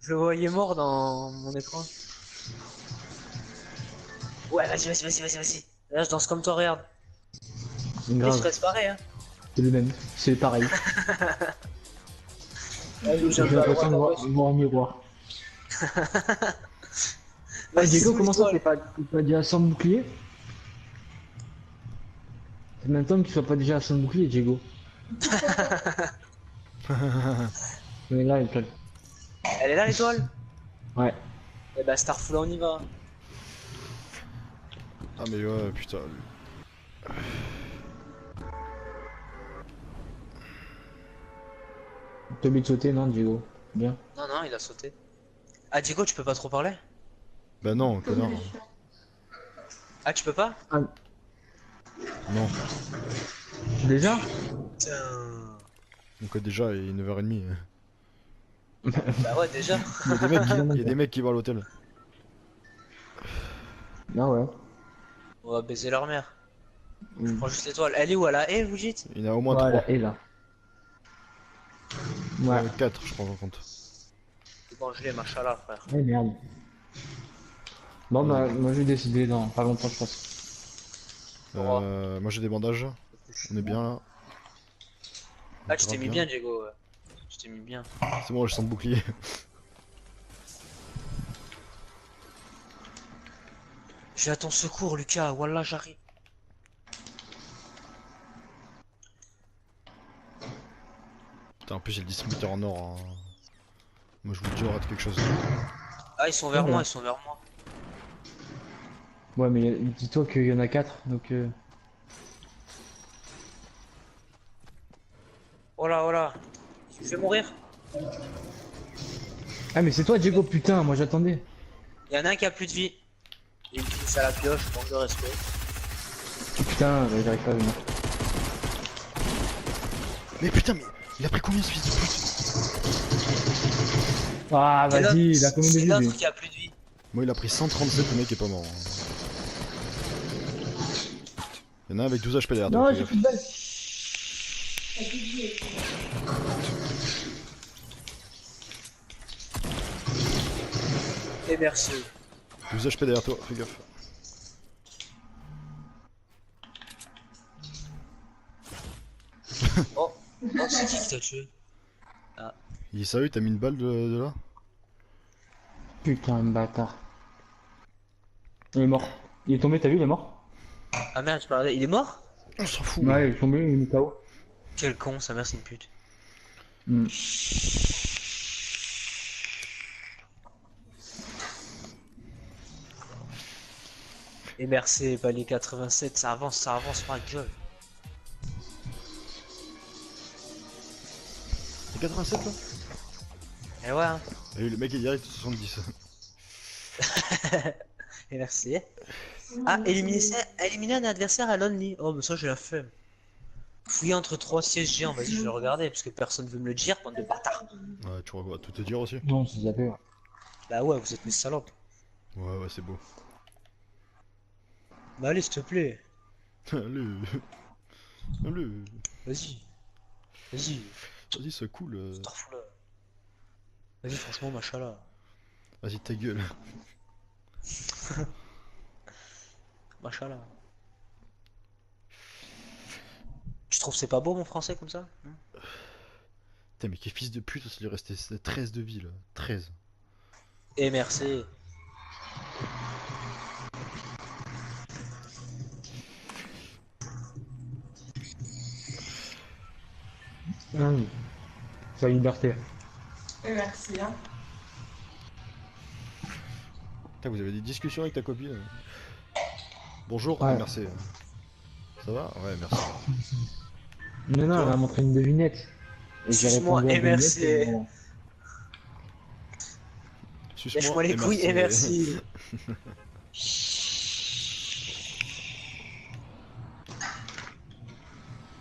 Je le voyais mort dans mon écran. Ouais, vas-y. Là, je danse comme toi, regarde. Et je Grave, reste pareil, hein. c'est le même, c'est pareil. Allez, J'ai un peu à l'impression droite, de à voir, gauche. voir un miroir. Ah, Vas-y, Diego, sous comment ça, l'étoile. t'es pas déjà sans bouclier? C'est même temps que tu sois pas déjà sans bouclier, Diego. Mais là, il colle. Elle est là, l'étoile? Ouais. Eh bah, Starfall, on y va. Ah mais ouais, putain. T'as oublié de sauter, non, Diego? Bien. Non, il a sauté. Ah, Diego, tu peux pas trop parler? Bah non, connard. Ah, tu peux pas? Ah, Non. déjà? Putain. Donc déjà, il est 9h30. Bah ouais, déjà. Il y a des mecs qui, Non, il y a non, des mecs qui vont à l'hôtel. ah ouais. On va baiser leur mère. Je Mm. prends juste l'étoile. Elle est où, elle a Eh, vous dites? Il y en a au moins Voilà, 3. et là. Ouais. 4, je prends en compte. C'est bon, je l'ai, machallah, frère. Eh merde. Bon, bah, moi je vais décider dans pas longtemps, je pense. Moi j'ai des bandages. On est bien là. On Ah, est tu t'es grave mis bien, Diego. Ouais. Tu t'es mis bien. C'est bon, je sens le bouclier. J'ai à ton secours, Lucas. Wallah, j'arrive. Putain, en plus, j'ai le distributeur en or. Hein. Moi je vous le dis, on rate quelque chose. Ah, ils sont vers Ouais. moi, ils sont vers moi. Ouais, mais dis-toi qu'il y en a 4, donc Oh là. Je vais mourir. Ah, mais c'est toi, Diego, putain, moi j'attendais. Il y en a un qui a plus de vie. Il me pousse à la pioche, manque de respect. Putain, bah, j'arrive pas à venir. Mais putain, mais il a pris combien ce fils de pute? Ah, Et vas-y, l'autre, il a combien de c'est vie, lui? l'autre qui a plus de vie. Moi il a pris 137, le mec est pas mort. Hein. Il y en a un avec 12 HP derrière toi. Non, fais j'ai gaffe. plus de balles. Et merci. 12 HP derrière toi, fais gaffe. Oh, c'est qui t'a tué? Il est sérieux, t'as mis une balle de là? Putain, de bâtard. Il est mort. Il est tombé, t'as vu, il est mort? Ah merde, je parlais. Il est mort? On s'en fout. Ouais, il est tombé, il est KO. Quel con, sa mère c'est une pute. Hmm. Et merci, palier 87, ça avance, ma gueule. C'est 87 là? Et ouais, hein. Et le mec est direct 70. Et merci. Ah, éliminer un adversaire à l'only. Oh, mais ça, j'ai la flemme. Fouiller entre 3 sièges géants, vas-y, je vais regarder, parce que personne veut me le dire, bande de bâtards. Ouais, tu vas tout te dire aussi. Non, c'est zappé. Ouais. Bah ouais, vous êtes mes salopes. Ouais, c'est beau. Bah allez, s'il te plaît. Allez. Allez. Vas-y. Vas-y. Vas-y, c'est cool. Starfall. Vas-y, franchement, machallah. Vas-y, ta gueule. Machallah. Tu trouves c'est pas beau mon français comme ça? Putain, mais quel fils de pute, il lui restait 13 de vie là. 13. Et merci. Sa liberté. Merci, hein. Putain, vous avez des discussions avec ta copine? Bonjour, Ouais. merci. Ça va? Ouais, merci. Non, non, elle m'a montré une devinette. Et j'ai Suce-moi répondu à et la devinette, merci. Suce-moi Lèche-moi les couilles et merci.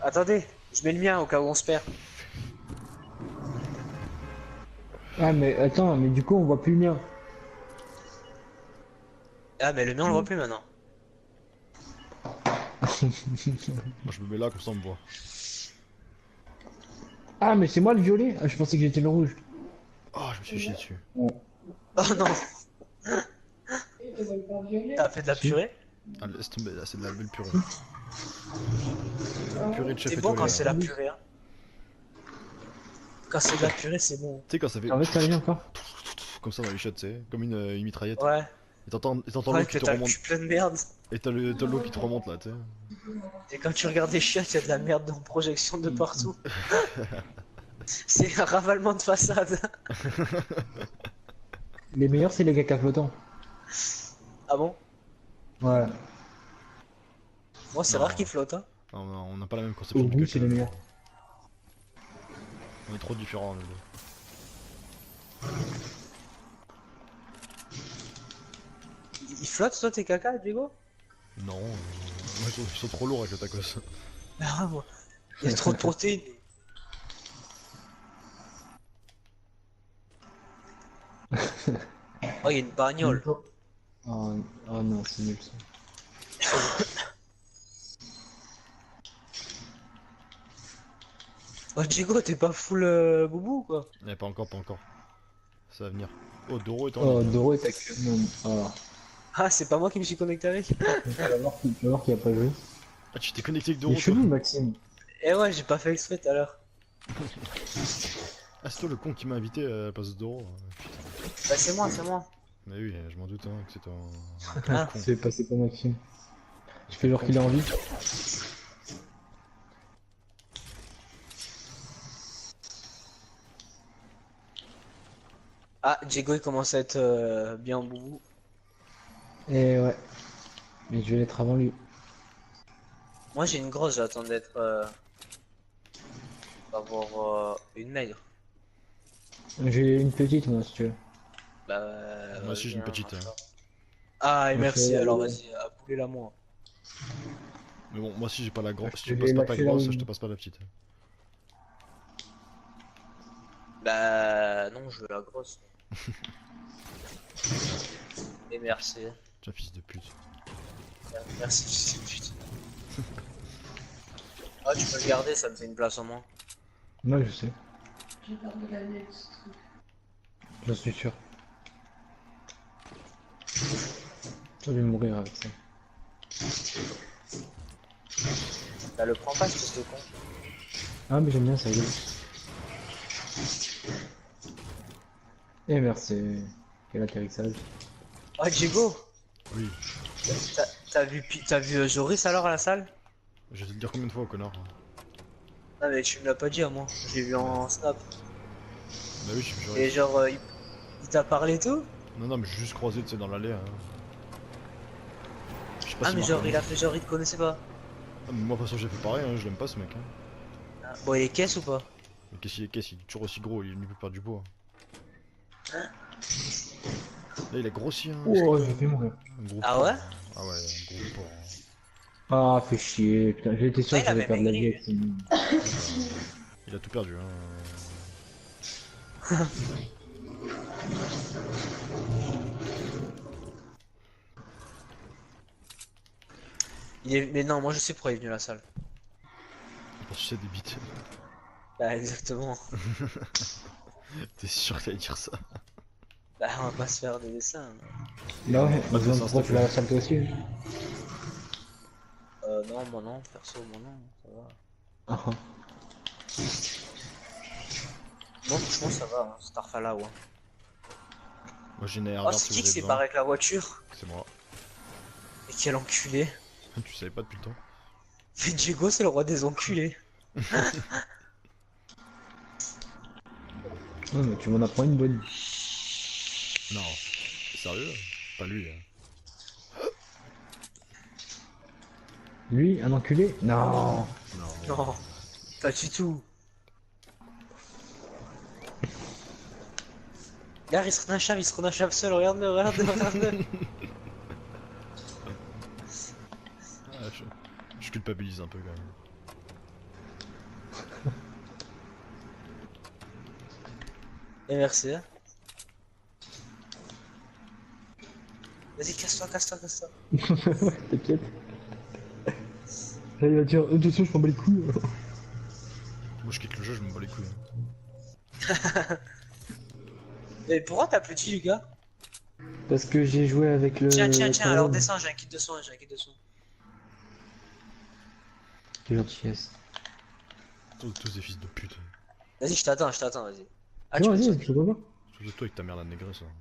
Attendez, je mets le mien au cas où on se perd. Ah, mais attends, mais du coup, on voit plus le mien. Ah, mais le mien on le voit plus maintenant. Moi je me mets là, comme ça on me voit. Ah, mais c'est moi le violet? Ah, je pensais que j'étais le rouge. Oh, je me suis chié dessus. Ouais. Oh non, Et ils veulent pas violer. t'as fait de la Si. purée? Ah, laisse tomber, là, c'est de la belle purée. Ah Purée ouais. de chef C'est bon étoilé quand là. c'est la purée, hein. Quand c'est de la purée, c'est bon. Tu sais, quand ça fait En fait, ça vient encore? comme ça dans les shots, tu sais, comme une mitraillette. Ouais, Et t'entends l'eau ouais, qui que te t'as le remonte. cul plein de merde. Et t'as l'eau qui te remonte là, tu sais. Et quand tu regardes les chiottes, y a de la merde en projection de partout. C'est un ravalement de façade. Les meilleurs, c'est les caca flottants. Ah bon? Ouais. Moi, c'est Non, rare qu'ils flottent, hein. non, on n'a pas la même Au conception du goût, caca. c'est les meilleurs. On est trop différents, nous deux. Ils flottent, toi, tes caca, Diego? Non, moi, ils sont trop lourds avec le tacos. Ah, moi. Il y a trop de protéines. Oh, il y a une Même bagnole. pas. Oh, oh non, c'est nul ça. Oh, Diego, t'es pas full boubou, quoi? Eh, pas encore, pas encore. Ça va venir. Oh, Doro est en Oh, ligne. Doro est actuellement. Oh. Ah, c'est pas moi qui me suis connecté avec? Tu vas voir qu'il a pas joué. Ah, tu t'es connecté avec Il est Doro, toi? chelou, Maxime. Eh ouais, j'ai pas fait exprès tout à l'heure. Ah, c'est toi le con qui m'a invité à la place de Doro. Putain. Bah, c'est moi, c'est moi. Mais oui, je m'en doute hein, que c'est toi. Ah. Con. C'est passé pour Maxime. Je fais genre qu'il a envie. Ah, Diego, il commence à être bien boubou. Et ouais. Mais je vais l'être avant lui. Moi, j'ai une grosse, j'attends d'être. D'avoir une maigre. J'ai une petite, moi, si tu veux. Bah, Moi aussi, j'ai vas-y, une hein, petite. Hein. machin. Ah, et Moi, je merci, fais- alors vas-y, aboulez-la moi. Mais bon, moi, si j'ai pas la grosse. Je Si tu me vais passes pas ta lâcher la grosse, ligne. je te passe pas la petite. Bah, non, je veux la grosse. Et merci. Tiens, fils de pute. Merci, fils de pute. Ah, tu peux le garder, ça me fait une place en moins. Moi, je sais. J'ai peur de la vie ce truc. J'en suis sûr. Je vais mourir avec ça. Bah, le prends pas, espèce de con. Ah, mais j'aime bien ça, rigole. Et merci. Quel atterrissage. Ah, Diego, Oui. t'as vu Joris alors à la salle? Je vais te le dire combien de fois, connard. Ah, mais tu me l'as pas dit à moi, je l'ai vu en snap. Bah oui, je suis Et genre, il t'a parlé et tout? Non, non, mais j'ai juste croisé, tu sais, dans l'allée. Hein. Je sais pas Ah, si mais m'a genre, reconnu. il a fait genre, il te connaissait pas. Ah, mais moi, de toute façon, j'ai fait pareil, hein, je l'aime pas ce mec. Hein. Ah, bon, il est caisse ou pas? Mais qu'est-ce qu'il est toujours aussi gros, il peut perdre du poids. Là, il a grossi, hein. Oh, c'est j'ai fait mourir. un gros Ah porc, ouais? hein. Ah ouais, un gros porc. Hein. Ah, fait chier. Putain, j'étais sûr Ouais, que il j'allais avait perdre la vie maigri, avec ce mec. Il a tout perdu, hein. Mais non, moi je sais pourquoi il est venu à la salle. Pour sucer des bites. Bah, exactement. T'es sûr qu'il allait dire ça? Bah, on va pas se faire des dessins. Bah ouais, Bah, besoin ça, de s'il te prof la plaît. salle toi aussi. Non, moi non, perso, moi non, ça va. Ah, ah. Moi, franchement, ça va, hein, Starfall ouais. Moi, j'ai une AR Oh, verte c'est si qui vous qui avez s'est besoin. barré avec la voiture? C'est moi. Et quel enculé. Tu savais pas depuis le temps? Mais Diego, c'est le roi des enculés. Non, mais tu m'en apprends une bonne. Non. Sérieux? Pas lui. Hein. Lui, un enculé? Non. Non. Non, pas du tout. Regarde, il se renachave seul, regarde-le, regarde-le, regarde-le. Ah, je culpabilise un peu quand même. Et merci. Hein. Vas-y, casse-toi, casse-toi, casse-toi. T'inquiète. Là, il va dire, de toute façon, je m'en bats les couilles. Moi je quitte le jeu, je me bats les couilles. Mais pourquoi t'as plus de filles, Lucas? Parce que j'ai joué avec le. Tiens, tiens, tiens, alors Corben. descends, j'ai un kit de soin, j'ai un kit de soin. Quelle gentillesse. Tous des fils de pute. Vas-y, je t'attends, vas-y. Ah, Non, tu peux vas-y, descendre. je peux pas. Surtout toi avec ta mère la négresse. Hein.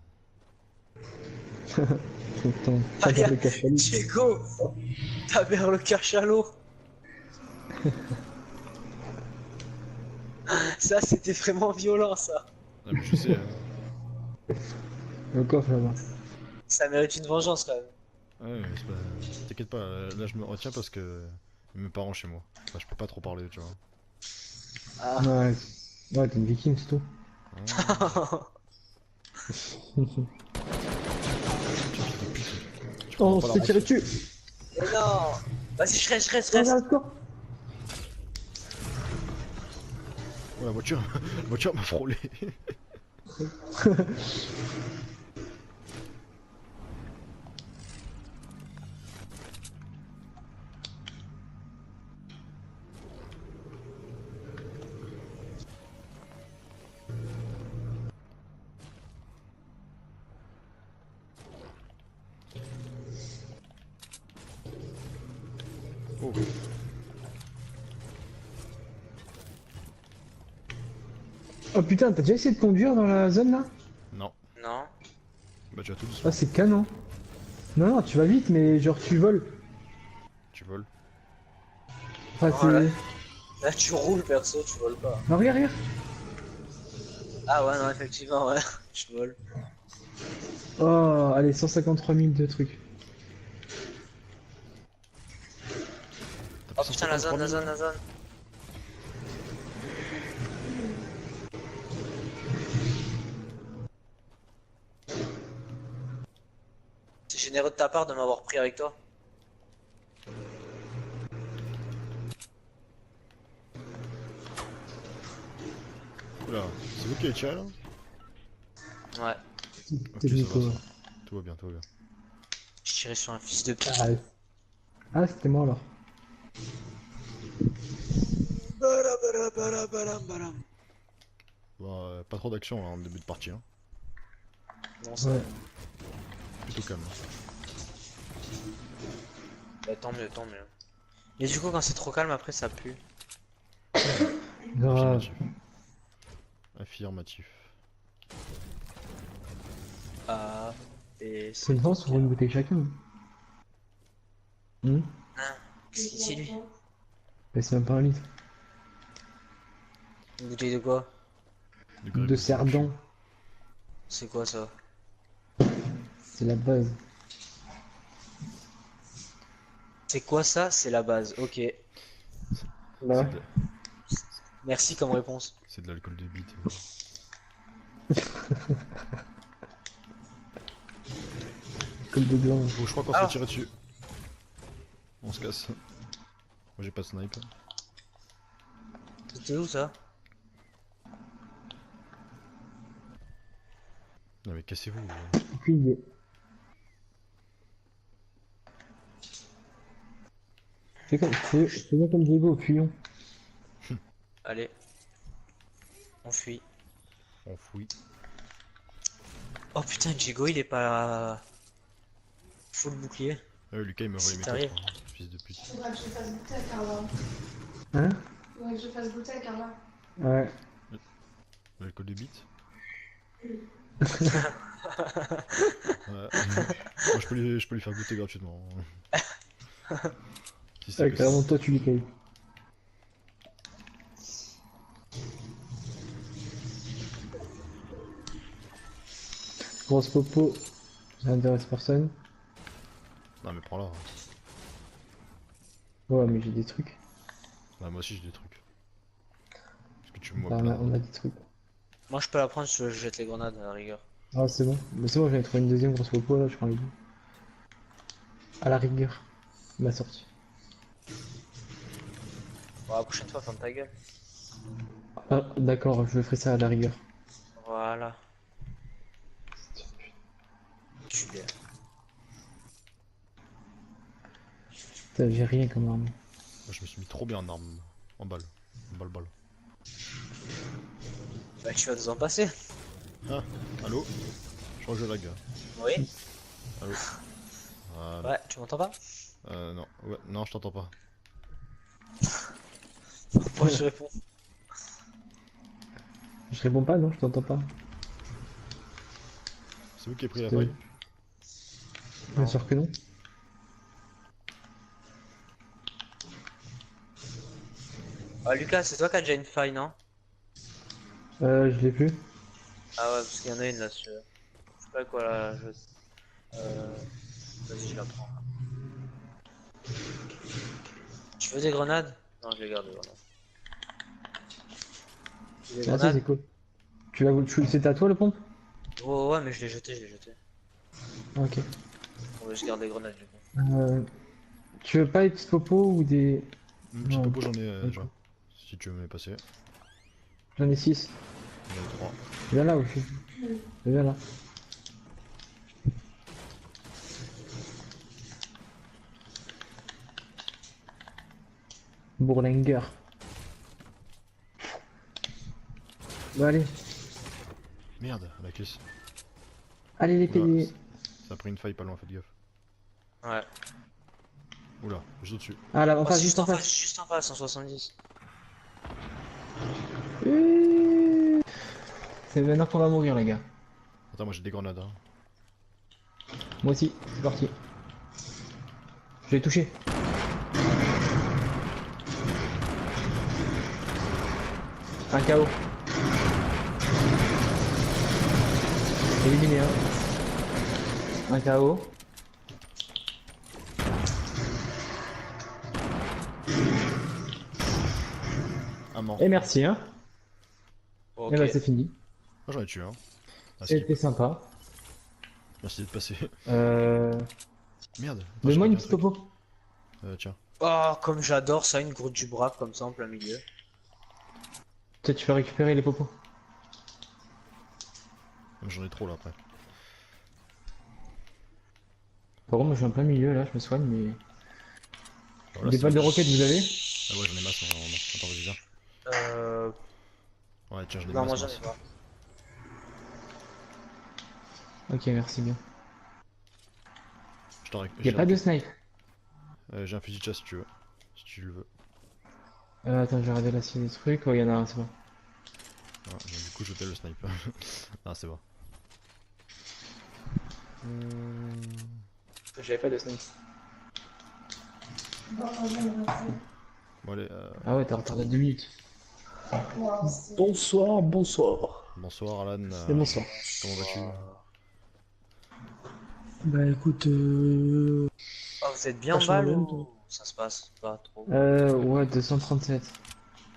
Putain, Ah, t'as y'a le cachalot. Diego, ta mère le cachalot. Ça, c'était vraiment violent, ça. Ah mais je sais. Hein. Le coffre là-bas. Ça mérite une vengeance, quand même. Ouais, mais c'est pas... T'inquiète pas, là je me retiens parce que... Mes parents chez moi. Enfin, je peux pas trop parler, tu vois. Ah. Ouais, ouais, t'es une viking, c'est tout. Ah, tu Oh, comprends on pas se la fait tirer rançon. dessus. Mais non. Vas-y, je reste. Regarde le score. Oh, la voiture, la voiture m'a frôlé. Oh, Oh putain, t'as déjà essayé de conduire dans la zone là? non. Non. Bah tu vas tout doucement. Ah, c'est canon. Non, non, tu vas vite, mais genre tu voles. Tu voles. Enfin, Oh, là. c'est. Là, tu roules, perso, tu voles pas. Non, regarde, regarde. Ah ouais, non, effectivement, ouais. Je vole. Oh, allez, 153 000 de trucs. T'as Oh pris putain, la 153 zone, la 000, zone, la zone. C'est généreux de ta part de m'avoir pris avec toi. Oula, c'est vous qui avez tiré là? Ouais. Ok, C'est ça Nico. va, ça. Tout va bien, tout va bien. Je tirais sur un fils de pute. Ah, ouais. Ah, c'était moi alors. Bon, pas trop d'action là, en début de partie. Hein. Non, ça. Ouais. Plutôt calme. Bah, tant mieux, tant mieux. Et du coup, quand c'est trop calme, après ça pue. Grave. Affirmatif. Affirmatif. Ah. Et Faut une vente pour une bouteille chacun. Qu'est-ce qu'il dit lui? Mais c'est même pas un litre. Une bouteille de quoi? Du De Cerdan. C'est quoi ça? C'est la base. C'est quoi ça? C'est la base, ok. Là. Merci comme réponse. C'est de l'alcool de bite. Comme de blanc. Oh, je crois qu'on se fait tirer dessus. On se casse. Moi j'ai pas de snipe. C'était où ça? Non mais cassez-vous. Aucune idée. Fais bien comme Diego au puyon. Allez. On fuit. On fouille. Oh putain, Diego il est pas full bouclier. Ah ouais, Lucas il m'a volé Si mes t'arrives. coffres. Hein. Fils de pute. Faudrait que je fasse goûter à Carla. Hein? Faudrait que je fasse goûter à Carla. Ouais. L'alcool de bite. Ouais. Moi je peux lui faire goûter gratuitement. Si c'est Ouais, que carrément, toi tu lui payes. Grosse popo, ça intéresse personne. Non mais prends-la. Ouais, mais j'ai des trucs. Bah, moi aussi j'ai des trucs. Parce que tu me vois Enfin, plein. on a des trucs. Moi je peux la prendre si je jette les grenades à la rigueur. Ah, c'est bon. Mais c'est bon, j'avais trouvé une deuxième grosse popo là, je prends les deux. À la rigueur, il m'a sorti. Bon, la prochaine fois, ferme ta gueule. Ah, d'accord, je ferai ça à la rigueur. Voilà. Tu l'es. Putain, j'ai rien comme arme. Moi, je me suis mis trop bien en arme. En balle. En balle. Bah, tu vas nous en passer. Ah, allô? Je crois que je lag. Oui. Allô? Voilà. Ouais, tu m'entends pas? Non, ouais, non, je t'entends pas. Moi, je réponds. Je réponds pas, non, je t'entends pas. C'est vous qui avez pris la C'est- faille? Bien sûr que non. Ah, Lucas, c'est toi qui as déjà une faille, non? Je l'ai plus. Ah ouais, parce qu'il y en a une là-dessus. Je sais pas quoi là. Vas-y, je la prends. Tu veux des grenades? Non, je les garde, les grenades. Tu veux des Ah si, grenades? c'est cool. C'était à toi le pompe? Oh, ouais, mais je l'ai jeté. Ok. Bon, bah, je garde les grenades du coup. Tu veux pas des petites popos ou des... Petit Non. popo, j'en ai Ok. déjà. Si tu veux me les passer. J'en ai 6. J'en ai 3. Viens là aussi. Viens là. Bourlinger. Bon allez. Merde, la caisse. Allez les Oula, PD. ça a pris une faille pas loin, faites gaffe. Ouais. Oula, juste au-dessus. Ah là, en Oh, face, c'est juste en face. juste en face, 170. C'est maintenant qu'on va mourir les gars. Attends, moi j'ai des grenades. Hein. Moi aussi, c'est parti. Je l'ai touché. Un KO. Éliminé un. Un KO. Ah mort. Et merci hein. Ok. Et bah c'est fini. Moi j'en ai tué un. Ah, skip. C'était sympa. Merci d'être passé. Merde. Attends, j'ai Donne-moi une perdu petite un truc. topo. Tiens. Oh, comme j'adore ça, une grotte du braque comme ça en plein milieu. Peut-être tu vas récupérer les popos. J'en ai trop là après. Par contre moi je suis en plein milieu là, je me soigne mais... Voilà, Des c'est balles de bon. roquettes vous avez? Ah ouais, j'en ai masse normalement. Attends, vas-y, viens. Ouais, tiens, j'en ai Non, moi masse. j'en ai pas. Ok merci bien. Je t'en Y'a pas de snipe. J'ai un fusil de chasse si tu veux. Si tu le veux. Attends je vais regarder là s'il y a des trucs. Oh y'en a un, c'est bon. Ouais, donc, du coup, je t'ai le snipe. Ah, c'est bon. J'avais pas de snipe. Bon, j'en ai raté. Bon, allez, Ah ouais t'as retardé 2 minutes. Wow, c'est- Bonsoir, bonsoir. bonsoir Alan. Et bonsoir. Comment vas-tu? Bah écoute, Oh, vous êtes bien en Vachement balle bien, ou toi. ça se passe pas trop? Ouais 237.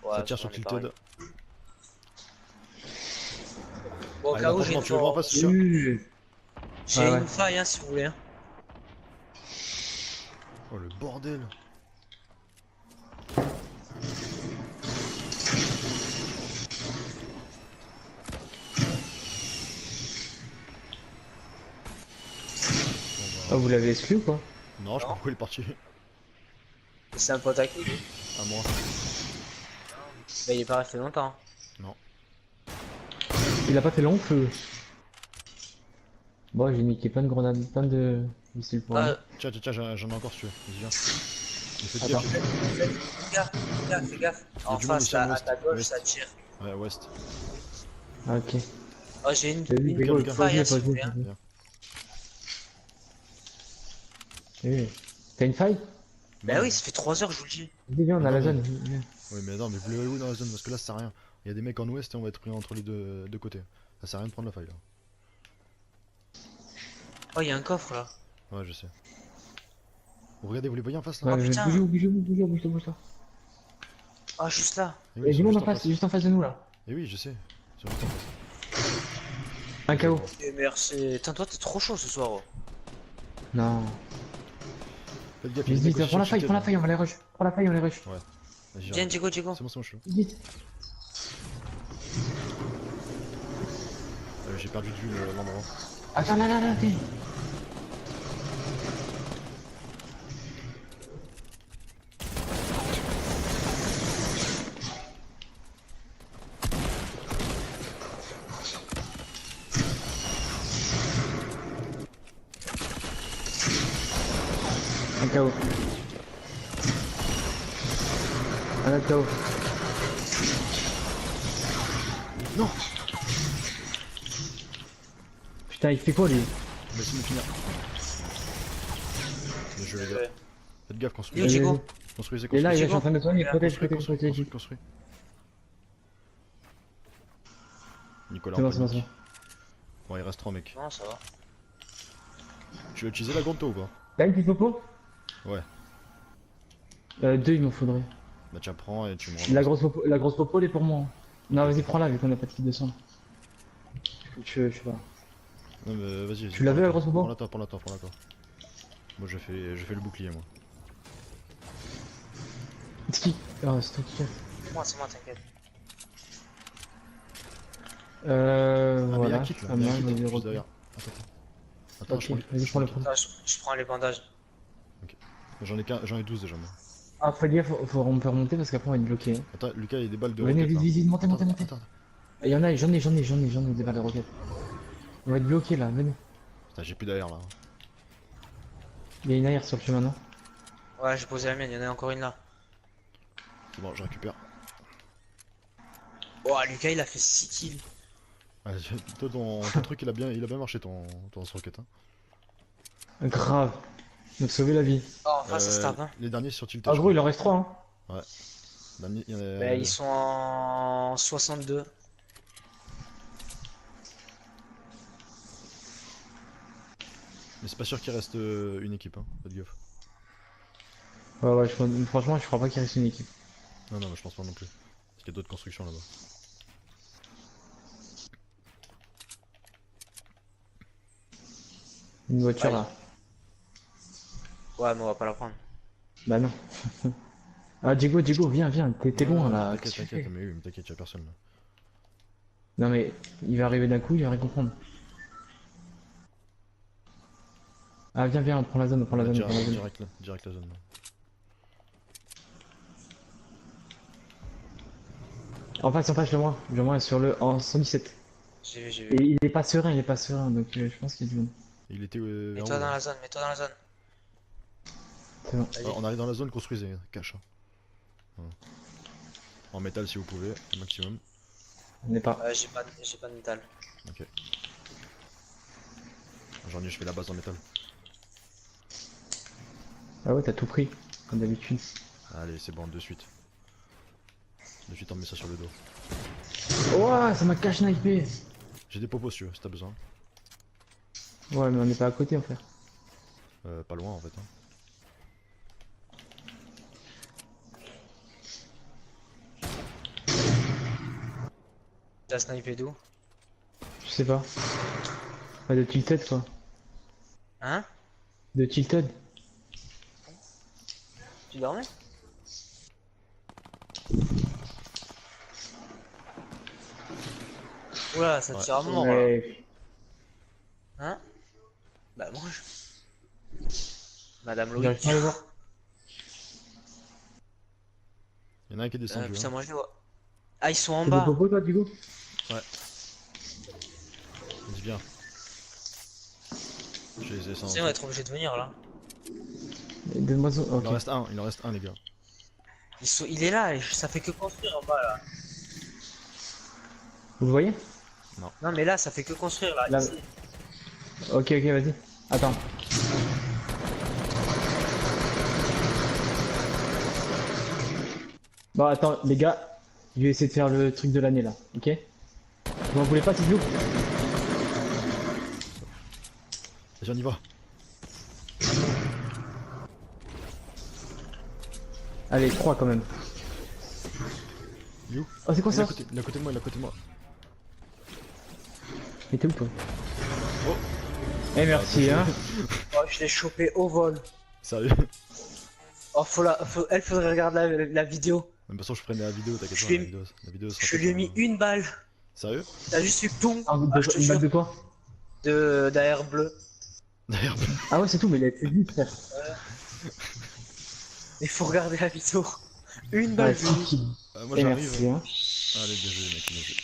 Ouais, Ça tire on sur est Tilted. pareil. Bon, au Allez, cas où, franchement, j'ai tu veux voir en face, c'est sûr? j'ai Ouais, ouais. une faille hein, si vous voulez. Hein. Oh le bordel. Ah vous l'avez exclu ou quoi? Non, je sais pas pourquoi il est parti. C'est un pote à qui lui? À moi. Bah, il est pas resté longtemps. Non. Il a pas fait long feu. Bon j'ai niqué plein de grenades, plein de missiles pour lui. Tiens, j'en ai encore si tu veux. Vas-y, viens. Mais fais Attends. gaffe. Fais gaffe. y a En du monde face, aussi là, à à l'ouest. ta gauche, Ouest. ça tire. Ouais, ouest. Ah, ok. Oh, j'ai une Vas-y, Lucas, gros, Lucas. faille hein, si pose-le, vous voulez. Hein. pose-le. Oui. T'as une faille? Bah oui, ça fait 3 heures que je vous le dis. Vas-y viens on a Non, la mais- zone. Viens. Oui, mais non, mais vous l'avez où dans la zone? Parce que là, ça sert à rien. Il y a des mecs en ouest et on va être pris entre les deux côtés. Ça sert à rien de prendre la faille là. Oh, il y a un coffre là. Ouais, je sais. Oh, regardez, vous les voyez en face là? Ouais, mais putain. bouge-toi. Ah, juste là. Eh Il oui, y a ils du sont monde en juste face, juste en face de nous là. Eh oui, je sais. Ils sont juste en face. Un KO. Et merci. Putain, toi, t'es trop chaud ce soir. Oh. Non. Faites gaffe, il y a Vite, des mecs vite, aussi prends la sur faille, Tilted, prends la hein. faille, on va les rush. Prends la faille, on les rush. Vas-y, Viens, j'arrive. Diego. C'est bon, je suis. Vite. J'ai perdu de vue l'endroit. Attends, là, viens. KO. Un autre KO. Non. Putain, il fait quoi lui? Laisse-moi finir. Bien joué les gars. Faites gaffe, construisez. Yo, Diego. Construisez, Et là, il construisez. est en train de soigner, protège, Construis. Nicolas, C'est bon, en c'est bon, panique. c'est bon. Bon, il reste 3 mecs. Non, ça va. Tu vas utiliser la grande toi ou pas? Là, une petite popo? Ouais. Deux, il m'en faudrait. Bah tiens, prends et tu me La rends. grosse popo, elle est pour moi. Non, vas-y, prends-la, vu qu'on a pas de kit de sang. Je sais pas. Non mais vas-y. Tu l'as vu, la grosse popo? Prends-la toi. Moi je fais le bouclier moi. C'est qui? Ah, c'est toi qui fais. C'est moi, t'inquiète. Ah mais Voilà. y'a un kit là, Pas y'a un mal, kit, vas-y, juste repos. derrière. Attends, Ok, je prends vas-y, prends le kit. prends. Attends, je prends les bandages. J'en ai 12 déjà moi. Ah, fais gaffe, faut me faire monter parce qu'après on va être bloqué. Attends, Lucas, il y a des balles de Venez, roquettes là. vite, montez. Attends. Il y en a, j'en ai des balles de roquettes. On va être bloqué là, venez. Putain, j'ai plus d'air là. Il y a une arrière sur le chemin, non? Ouais, j'ai posé la mienne, il y en a encore une là. C'est bon, je récupère. Oh, Lucas, il a fait 6 kills. Ouais, toi, ton truc il a bien marché ton lance-roquette. Hein. Grave. Donc sauver la vie. Oh, enfin, ça se tape, hein. Les derniers sur Tilted. Ah je gros, il crois. en reste 3 hein. Dernier, il y en a... Bah, ils sont en 62. Mais c'est pas sûr qu'il reste une équipe, hein. Faites gaffe. Ouais, franchement, je crois pas qu'il reste une équipe. Non, mais je pense pas non plus. Parce qu'il y a d'autres constructions là-bas. Une voiture Ouais. là. Ouais, mais on va pas la prendre. Bah non. Ah, Diego, viens, t'es loin là. T'inquiète, Qu'est-ce que tu fais? mais oui, mais t'inquiète, y'a personne là. Non mais, il va arriver d'un coup, il va rien comprendre. Ah, viens, on prend la zone, on prend la zone. Direct la zone. En face, le moins sur le en 117. J'ai vu. Et il est pas serein, donc je pense qu'il y a du monde. Il était vers où, Mets-toi dans là la zone, mets-toi dans la zone. C'est bon. Vas-y. On arrive dans la zone, construisez, cache. Hein. Voilà. En métal si vous pouvez, au maximum. On n'est pas. J'ai pas de métal. Ok. Aujourd'hui je fais la base en métal. Ah ouais, t'as tout pris, comme d'habitude. Allez, c'est bon, de suite. De suite on met ça sur le dos. Oh, ça m'a cache snipé. J'ai des popos si t'as besoin. Ouais, mais on n'est pas à côté en fait. Pas loin en fait. Hein. T'as snipé d'où? Je sais pas. Ouais, de Tilted quoi. Hein? De Tilted. Tu dormais? Oula, ça tire à mort là. Ouais. Hein? Bah mange. Madame J'arrive Loïc. pas à les voir. Y'en a un qui est descendu. Putain, Hein. moi je les vois. Ah, ils sont en T'as bas. des popos toi, Diego? Dis bien. Je les ai sans. Tu sais, on va être obligé de venir là. Donne-moi ça. Il Ok. en reste un les gars. Il est là, et ça fait que construire en bas là. Vous le voyez? Non, mais là, ça fait que construire là. Là. ici. Ok, vas-y. Attends. Bon, attends, les gars. Je vais essayer de faire le truc de l'année là, ok? Vous m'en voulez pas, s'il vous plaît? Vas-y, on y va. Allez, 3 quand même. You. Oh, c'est quoi Il est ça? à côté de moi. Mais t'es où toi? Oh. Eh merci hein. Oh, je l'ai chopé au vol. Sérieux? Oh, elle faudrait regarder la vidéo. De toute façon, je prenais la vidéo, t'inquiète Je pas, lui ai- la vidéo sera Je lui ai mis une balle. Sérieux? T'as juste eu boum. Ah, Je te une balle jure. de quoi? D'AR bleu. D'ailleurs, Ah ouais c'est tout mais il a été vite frère. Il faut regarder la vidéo. Une Ouais, balle. tranquille. moi Et j'arrive. merci hein. Allez, bien joué, mec, bien joué.